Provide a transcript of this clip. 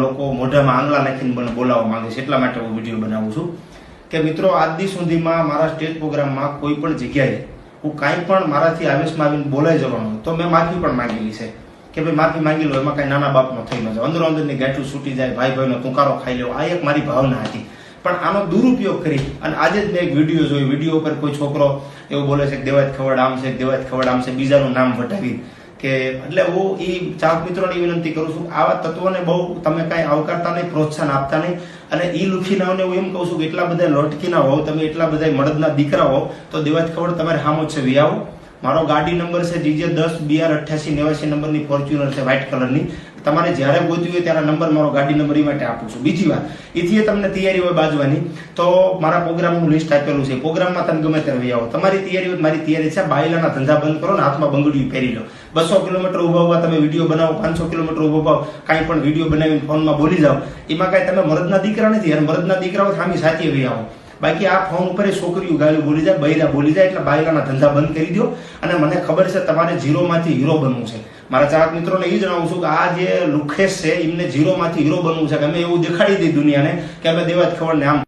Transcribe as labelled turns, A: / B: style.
A: લોકો મોઢામાં આંગળા નાખીને બોલાવવા માંગે છે, એટલા માટે હું વિડીયો બનાવું છું કે મિત્રો આજ દી સુધીમાં મારા સ્ટેજ પ્રોગ્રામમાં કોઈ પણ જગ્યાએ હું કાંઈ પણ મારાથી આવેશમાં આવીને બોલાઈ જવાનું તો મેં માફી પણ માંગેલી છે કે ભાઈ માફી માંગી લો, એમાં કાંઈ નાના બાપનો થઈ ન જાય, અંદરો અંદરની ગાંઠું છૂટી જાય, ભાઈ ભાઈનો તુકારો ખાઈ લેવો, આ એક મારી ભાવના હતી. પણ આનો દુરુપયોગ કરી અને આજે જ મેં એક વિડીયો જોયો, વિડીયો ઉપર કોઈ છોકરો એવું બોલે છે કે દેવાજ ખવડ આમ છે, દેવાજ ખવડ આમ છે, બીજાનું નામ વટાવી કે એટલે હું એ ચાહક મિત્રોને વિનંતી કરું છું આવા તત્વોને બહુ તમે કાંઈ આવકારતા નહીં, પ્રોત્સાહન આપતા નહીં. અને એ લુખીનાઓને હું એમ કહું છું કે એટલા બધા લોટકીના હોવ તમે, એટલા બધા મળદના દીકરા હો તો દેવાજ ખવડ તમારે સામો છે વી આવો. મારો ગાડી નંબર છે DJ10 BR8889 નંબરની ફોર્ચ્યુનર છે, વ્હાઇટ કલરની. તમારે જ્યારે ગોતવી હોય ત્યારે નંબર મારો ગાડી નંબર એ માટે આપું છું. બીજી વાત એથી તમને તૈયારી હોય બાજવાની તો મારા પ્રોગ્રામનું લિસ્ટ આપેલું છે, પ્રોગ્રામમાં તમે ગમે ત્યારે આવો. તમારી તૈયારી હોય મારી તૈયારી છે, બાયલાના ધંધા બંધ કરો ને હાથમાં બંગડીયું પહેરી લો. 200 કિલોમીટર ઉભા ઉભા તમે વિડીયો બનાવો, 500 કિલોમીટર ઉભા ઉભા કાંઈ પણ વિડીયો બનાવીને ફોનમાં બોલી જાઓ, એમાં કાંઈ તમે મરદના દીકરા નથી. અને મરદના દીકરાઓ સામી સાચી આવી આવો. બાકી આ ફોન ઉપર છોકરીઓ ગાયું બોલી જાય, બૈરા બોલી જાય, એટલે બાયલાના ધંધા બંધ કરી દો. અને મને ખબર છે તમારે ઝીરોમાંથી હીરો બનવું છે. મારા ચાહક મિત્રોને એ જણાવું છું કે આ જે લુખેશ છે એમને ઝીરોમાંથી હીરો બનવું છે કે અમે એવું દેખાડી દઈએ દુનિયાને કે અમે દેવાજ ખવડને આમ